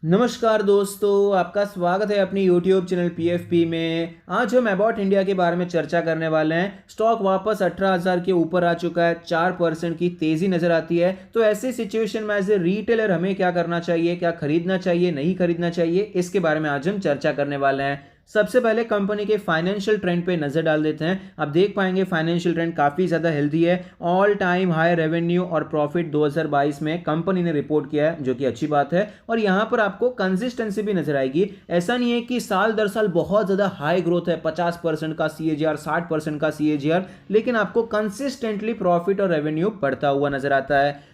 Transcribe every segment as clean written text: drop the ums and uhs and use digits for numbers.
नमस्कार दोस्तों, आपका स्वागत है अपनी YouTube चैनल PFP में। आज हम अबाउट इंडिया के बारे में चर्चा करने वाले हैं। स्टॉक वापस 18,000 के ऊपर आ चुका है, 4% की तेजी नजर आती है। तो ऐसी सिचुएशन में एज ए रिटेलर हमें क्या करना चाहिए, क्या खरीदना चाहिए, नहीं खरीदना चाहिए, इसके बारे में आज हम चर्चा करने वाले हैं। सबसे पहले कंपनी के फाइनेंशियल ट्रेंड पे नजर डाल देते हैं। आप देख पाएंगे फाइनेंशियल ट्रेंड काफी ज्यादा हेल्दी है। ऑल टाइम हाई रेवेन्यू और प्रॉफिट 2022 में कंपनी ने रिपोर्ट किया है, जो कि अच्छी बात है। और यहां पर आपको कंसिस्टेंसी भी नजर आएगी। ऐसा नहीं है कि साल दर साल बहुत ज्यादा हाई ग्रोथ है, 50% का CAGR, 60% का CAGR, लेकिन आपको कंसिस्टेंटली प्रॉफिट और रेवेन्यू बढ़ता हुआ नजर आता है।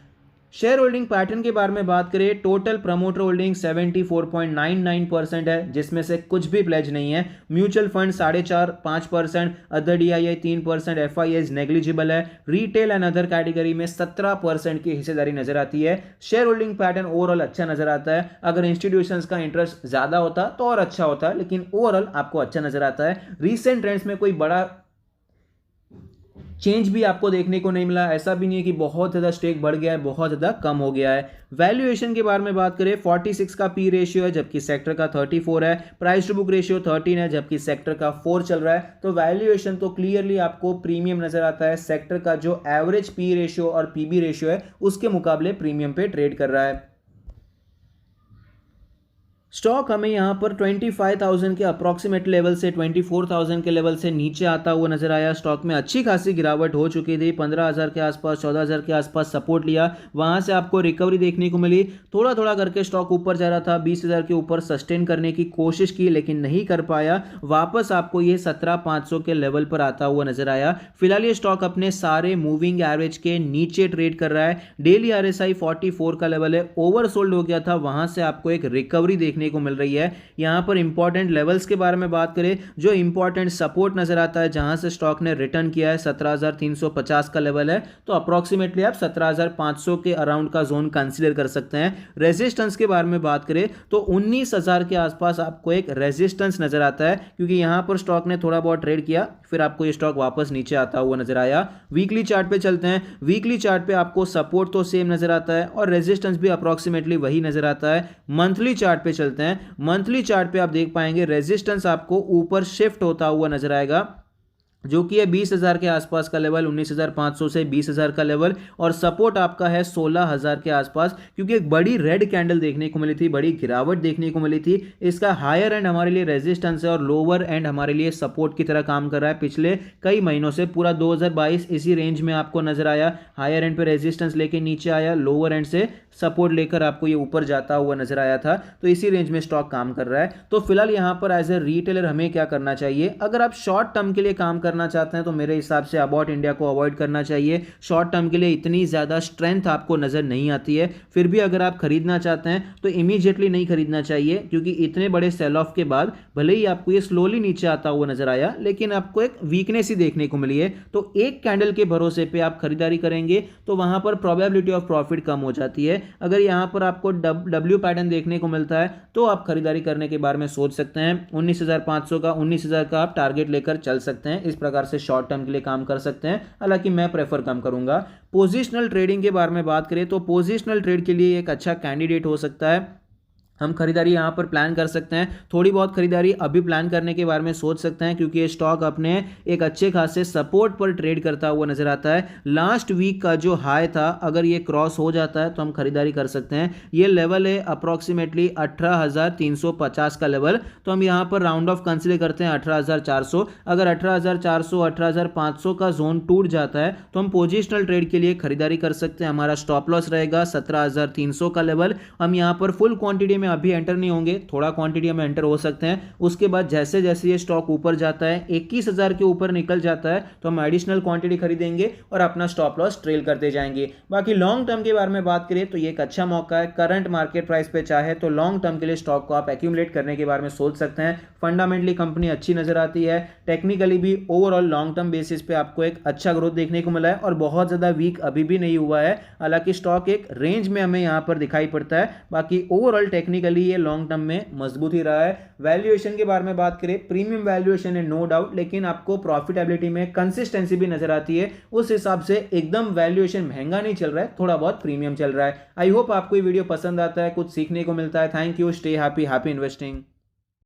शेयर होल्डिंग पैटर्न के बारे में बात करें, टोटल प्रमोटर होल्डिंग 74.99% है, जिसमें से कुछ भी प्लेज नहीं है। Mutual fund 4.5%, other DII 3%, FIIs negligible है। रिटेल एंड अदर कैटेगरी में 17% की हिस्सेदारी नजर आती है। शेयर होल्डिंग पैटर्न ओवरऑल अच्छा नजर आता है। अगर इंस्टीट्यूशंस का इंटरेस्ट ज्यादा होता तो और अच्छा होता, लेकिन ओवरऑल आपको अच्छा नजर आता है। रीसेंट ट्रेंड्स में कोई बड़ा चेंज भी आपको देखने को नहीं मिला। ऐसा भी नहीं है कि बहुत ज़्यादा स्टेक बढ़ गया है, बहुत ज़्यादा कम हो गया है। वैल्यूएशन के बारे में बात करें, 46 का पी रेशियो है, जबकि सेक्टर का 34 है। प्राइस टू बुक रेशियो 13 है, जबकि सेक्टर का 4 चल रहा है। तो वैल्यूएशन तो क्लियरली आपको प्रीमियम नजर आता है। सेक्टर का जो एवरेज पी रेशियो और पीबी रेशियो है, उसके मुकाबले प्रीमियम पे ट्रेड कर रहा है। स्टॉक हमें यहाँ पर 25,000 के अप्रॉक्सीमेट लेवल से 24,000 के लेवल से नीचे आता हुआ नजर आया। स्टॉक में अच्छी खासी गिरावट हो चुकी थी, 15,000 के आसपास, 14,000 के आसपास सपोर्ट लिया, वहां से आपको रिकवरी देखने को मिली। थोड़ा थोड़ा करके स्टॉक ऊपर जा रहा था, 20,000 के ऊपर सस्टेन करने की कोशिश की, लेकिन नहीं कर पाया। वापस आपको ये 17,500 के लेवल पर आता हुआ नजर आया। फिलहाल ये स्टॉक अपने सारे मूविंग एवरेज के नीचे ट्रेड कर रहा है। डेली RSI 44 का लेवल है, ओवरसोल्ड हो गया था, वहां से आपको एक रिकवरी देखने को मिल रही है। यहां पर इंपॉर्टेंट लेवल्स के बारे में बात करें, जो इंपॉर्टेंट सपोर्ट नजर आता है, जहां से स्टॉक ने रिटर्न किया है, 17,350 का लेवल है। तो अप्रोक्सीमेटली आप 17,500 के अराउंड का जोन कंसीडर कर सकते हैं। रेजिस्टेंस के बारे में बात करें तो 19,000 के आसपास आपको एक रेजिस्टेंस नजर आता है, क्योंकि यहां पर स्टॉक ने थोड़ा बहुत ट्रेड किया, फिर आपको ये स्टॉक वापस नीचे आता हुआ नजर आया। वीकली चार्ट पे चलते हैं। वीकली चार्ट पे आपको सपोर्ट तो सेम नजर आता है और रेजिस्टेंस भी अप्रोक्सीमेटली वही नजर आता है। मंथली चार्ट पे चलते हैं। मंथली चार्ट पे आप देख पाएंगे रेजिस्टेंस आपको ऊपर शिफ्ट होता हुआ नजर आएगा, जो कि है 20,000 के आसपास का लेवल, 19,500 से 20,000 का लेवल, और सपोर्ट आपका है 16,000 के आसपास, क्योंकि एक बड़ी रेड कैंडल देखने को मिली थी, बड़ी गिरावट देखने को मिली थी। इसका हायर एंड हमारे लिए रेजिस्टेंस है और लोअर एंड हमारे लिए सपोर्ट की तरह काम कर रहा है। पिछले कई महीनों से पूरा 2022 इसी रेंज में आपको नजर आया। हायर एंड पे रेजिस्टेंस लेके नीचे आया, लोअर एंड से सपोर्ट लेकर आपको ये ऊपर जाता हुआ नजर आया था। तो इसी रेंज में स्टॉक काम कर रहा है। तो फिलहाल यहां पर एज ए रिटेलर हमें क्या करना चाहिए? अगर आप शॉर्ट टर्म के लिए काम करना चाहते हैं तो मेरे हिसाब से अबाउट इंडिया को अवॉइड करना चाहिए। शॉर्ट टर्म के लिए इतनी ज्यादा स्ट्रेंथ आपको नजर नहीं आती है। फिर भी अगर आप खरीदना चाहते हैं तो इमीडिएटली नहीं खरीदना चाहिए, क्योंकि इतने बड़े सेल ऑफ के बाद भले ही आपको ये स्लोली नीचे आता हुआ नजर आया, लेकिन आपको एक वीकनेस ही देखने को मिली है। तो एक कैंडल के भरोसे पे आप खरीदारी करेंगे तो वहां पर प्रोबेबिलिटी ऑफ प्रॉफिट कम हो जाती है। अगर यहां पर आपको डब्ल्यू पैटर्न देखने को मिलता है तो आप खरीदारी करने के बारे में सोच सकते हैं। 19,500 का, 19,000 का आप टारगेट लेकर चल सकते हैं। इस प्रकार से शॉर्ट टर्म के लिए काम कर सकते हैं, हालांकि मैं प्रेफर कम करूंगा। पोजिशनल ट्रेडिंग के बारे में बात करें तो पोजिशनल ट्रेड के लिए एक अच्छा कैंडिडेट हो सकता है। हम खरीदारी यहाँ पर प्लान कर सकते हैं। थोड़ी बहुत खरीदारी अभी प्लान करने के बारे में सोच सकते हैं, क्योंकि ये स्टॉक अपने एक अच्छे खासे सपोर्ट पर ट्रेड करता हुआ नजर आता है। लास्ट वीक का जो हाई था, अगर ये क्रॉस हो जाता है तो हम खरीदारी कर सकते हैं। ये लेवल है अप्रोक्सीमेटली 18,350 का लेवल। तो हम यहाँ पर राउंड ऑफ कंसिडर करते हैं 18,400। अगर 18,400, 18,500 का जोन टूट जाता है तो हम पोजिशनल ट्रेड के लिए खरीदारी कर सकते हैं। हमारा स्टॉप लॉस रहेगा 17,300 का लेवल। हम यहाँ पर फुल क्वांटिटी में अभी एंटर नहीं होंगे, थोड़ा क्वांटिटी में एंटर हो सकते हैं। उसके बाद जैसे जैसे ये स्टॉक ऊपर जाता है, 21,000 के ऊपर निकल जाता है, तो हम एडिशनल क्वांटिटी खरीदेंगे और अपना स्टॉप लॉस ट्रेल करते जाएंगे। बाकी लॉन्ग टर्म के बारे में बात करें तो ये एक अच्छा मौका है। करंट मार्केट प्राइस पे चाहे तो लॉन्ग टर्म के लिए स्टॉक को आप एक्यूमुलेट करने के बारे में सोच सकते हैं। फंडामेंटली कंपनी अच्छी नजर आती है, टेक्निकली भी ओवरऑल लॉन्ग टर्म बेसिस पे आपको एक अच्छा ग्रोथ देखने को मिला है और बहुत ज्यादा वीक अभी भी नहीं हुआ है। हालांकि स्टॉक एक रेंज में हमें यहां पर दिखाई पड़ता है। बाकी ओवरऑल टेक्निकल टेक्निकली ये लॉन्ग टर्म में मजबूत ही रहा है। वैल्यूएशन के बारे में बात करें, प्रीमियम वैल्यूएशन है नो डाउट, लेकिन आपको प्रॉफिटेबिलिटी में कंसिस्टेंसी भी नजर आती है। उस हिसाब से एकदम वैल्यूएशन महंगा नहीं चल रहा है, थोड़ा बहुत प्रीमियम चल रहा है। आई होप आपको ये वीडियो पसंद आता है, कुछ सीखने को मिलता है। Thank you, stay happy, happy investing.